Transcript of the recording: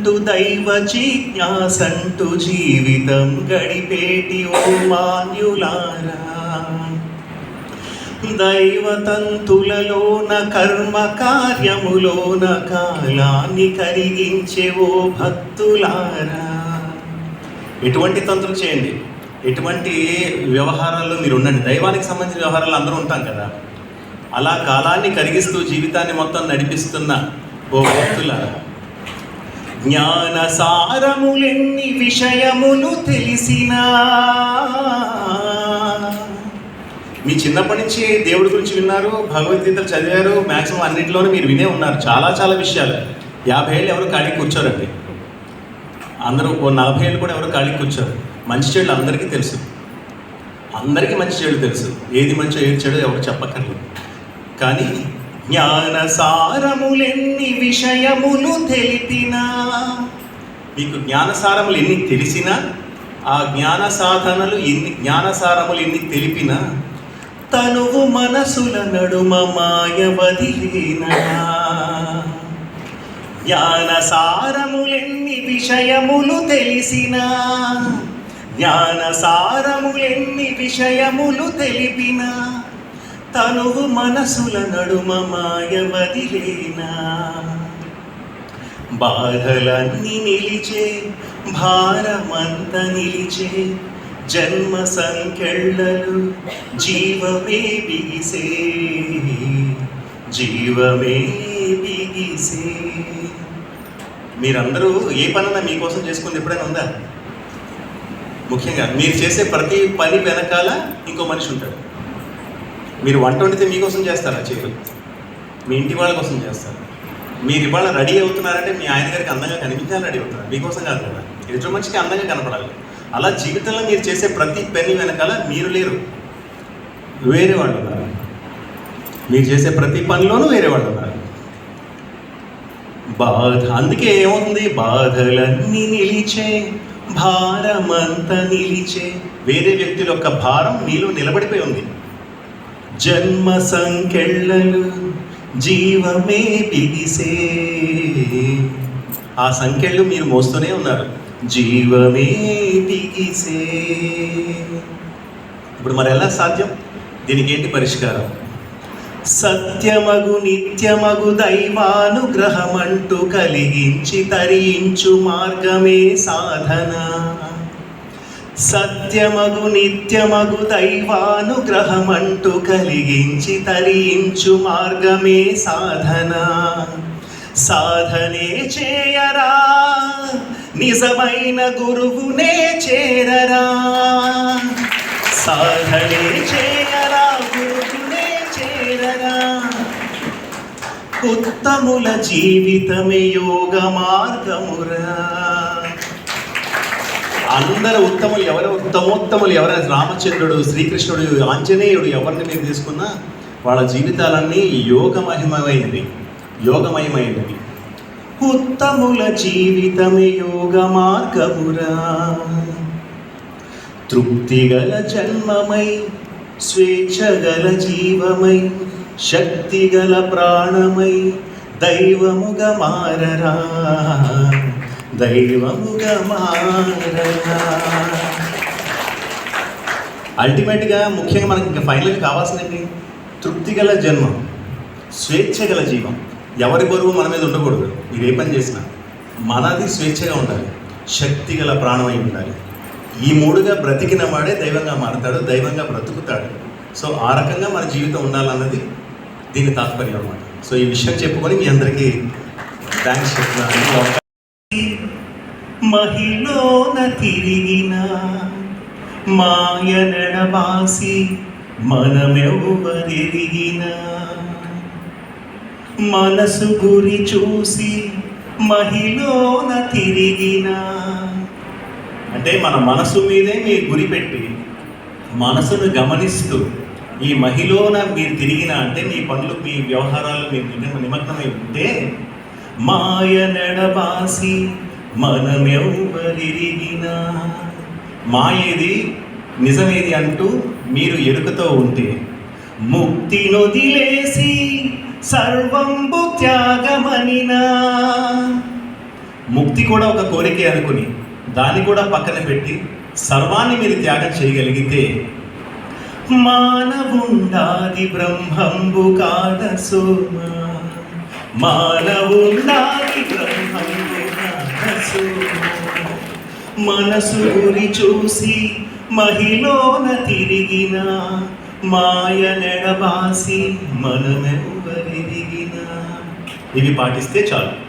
అంటూ దైవ జిజ్ఞాసంటూ జీవితం గడిపేటి ఓ మాన్యులారా, దైవతంతులలోన కర్మ కార్యములోన కాలాన్ని కరిగించే ఓ భక్తులారా. ఎటువంటి తంతులు చేయండి, ఎటువంటి వ్యవహారాల్లో మీరు ఉండండి. దైవానికి సంబంధించిన వ్యవహారాలు అందరూ ఉంటాం కదా, అలా కాలాన్ని కరిగిస్తూ జీవితాన్ని మొత్తం నడిపిస్తున్న ఓ భక్తులారా, జ్ఞాన సారములెన్ని విషయములు తెలిసినా, మీ చిన్నప్పటి నుంచి దేవుడి గురించి విన్నారు, భగవద్గీతలు చదివారు, మ్యాక్సిమం అన్నింటిలోనూ మీరు వినే ఉన్నారు చాలా విషయాలు. 50 ఏళ్ళు ఎవరు ఖాళీ కూర్చోరండి, అందరూ ఓ 40 ఏళ్ళు కూడా ఎవరు ఖాళీ కూర్చోరు. మంచి చెడు అందరికీ తెలుసు, అందరికీ మంచి చెడు తెలుసు, ఏది మంచో ఏది చెడు ఎవరు చెప్పక్కర్లేదు. కానీ జ్ఞాన సారములెన్ని విషయములు తెలిపినా, మీకు జ్ఞానసారములు ఎన్ని తెలిసినా, ఆ జ్ఞాన సాధనలు జ్ఞానసారములు ఎన్ని తెలిపినా, తనువు మనసుల నడుమ మాయ వదిలేనా. జ్ఞాన సారములెన్ని విషయములు తెలిసినా, జ్ఞాన సారములెన్ని విషయములు తెలిపినా, తనువు మనసుల నడుమ మాయ వదిలేనా. బాధలన్నీ నిలిచే, భారమంత నిలిచే, జన్మ సంకెళ్ళలు జీవమే బిగిసే, జీవమే బిగిసే. మీరందరూ ఏ పనన్నా మీకోసం చేసుకుంది ఎప్పుడైనా ఉందా? ముఖ్యంగా మీరు చేసే ప్రతి పని వెనకాల ఇంకో మనిషి ఉంటాడు. మీరు వంట వండితే మీకోసం చేస్తారా? చేయరు. మీ ఇంటి వాళ్ళ కోసం చేస్తారు. మీరు ఇవాళ రెడీ అవుతున్నారంటే మీ ఆయన గారికి అందంగా కనిపించాలని రెడీ అవుతున్నారు, మీకోసం కాదు కదా. ఎదుటి మనిషికి అందంగా కనపడాలి. అలా జీవితంలో మీరు చేసే ప్రతి పని వెనకాల మీరు లేరు, వేరే వాళ్ళు ఉన్నారు. మీరు చేసే ప్రతి పనిలోనూ వేరే వాళ్ళు ఉన్నారు. అందుకే ఏముంది, బాధలన్నీ నిలిచే, భారమంతా నిలిచే. వేరే వ్యక్తుల యొక్క భారం మీలో నిలబడిపోయి ఉంది. జన్మ సంకెళ్ళలు జీవమే బిగిసే, ఆ సంఖ్యలు మీరు మోస్తూనే ఉన్నారు. జీవమే బిగిసే. ఇప్పుడు మరి ఎలా సాధ్యం? దీనికి ఏంటి పరిష్కారం? సత్యమగు నిత్యమగు దైవానుగ్రహమంటూ కలిగించి తరించు మార్గమే సాధన. సత్యమగు నిత్యమగు దైవానుగ్రహమంటూ కలిగించి తరించు మార్గమే సాధన. సాధనే చేయరా, నిజమైన గురువునే చేరరా. సాధనే చేయరా, గురువునే చేరరా. ఉత్తముల జీవితమే యోగ మార్గమురా. అందరు ఉత్తములు ఎవరు? ఉత్తమోత్తములు ఎవరైనా రామచంద్రుడు, శ్రీకృష్ణుడు, ఆంజనేయుడు, ఎవరిని మీరు తీసుకున్నా వాళ్ళ జీవితాలన్నీ యోగమయమైనవి. ఉత్తముల జీవితమే యోగ మార్గమురా. తృప్తిగల జన్మమై, స్వేచ్ఛగల జీవమై, శక్తిగల ప్రాణమై, దైవముగా మారరా, దైవముగా మారరా. అల్టిమేట్గా ముఖ్యంగా మనకి ఇంకా ఫైనల్గా కావాల్సింది తృప్తిగల జన్మం, స్వేచ్ఛగల జీవం. ఎవరి బరువు మన మీద ఉండకూడదు. మీరు ఏ పని చేసినా మనది స్వేచ్ఛగా ఉండాలి, శక్తిగల ప్రాణమై ఉండాలి. ఈ మూడుగా బ్రతికిన వాడే దైవంగా మారుతాడు, దైవంగా బ్రతుకుతాడు. సో ఆ రకంగా మన జీవితం ఉండాలన్నది దీని తాత్పర్యం అన్నమాట. సో ఈ విషయం చెప్పుకొని మీ అందరికీ థ్యాంక్స్ చెప్తున్నాను. మహిళన తిరిగిన మాయ నడబాసి మనమెవ్వరిగిన, మనసు గురి చూసి మహిళన తిరిగిన. అంటే మన మనసు మీదే మీరు గురి పెట్టి మనసును గమనిస్తూ ఈ మహిళన మీరు తిరిగిన అంటే మీ పనులు, మీ వ్యవహారాలు మీరు నిమగ్నమై ఉంటే, మాయ నడబాసి మనమెవ్వరిగినా, మాయేది నిజమేది అంటూ మీరు ఎరుకతో ఉంటే, ముక్తి నొదిలేసి సర్వంబు త్యాగమనినా, ముక్తి కూడా ఒక కోరికే అనుకుని దాన్ని కూడా పక్కన పెట్టి సర్వాన్ని మీరు త్యాగం చేయగలిగితే మానవుండాది బ్రహ్మంబు కాద సోమా, మానవుండాది బ్రహ్మంబు కాద సోమా, మనసు గురి చూసి మహిళన తిరిగిన మాయ నెడబాసి మనమెవ్వరిగిన. ఇవి పాటిస్తే చాలు.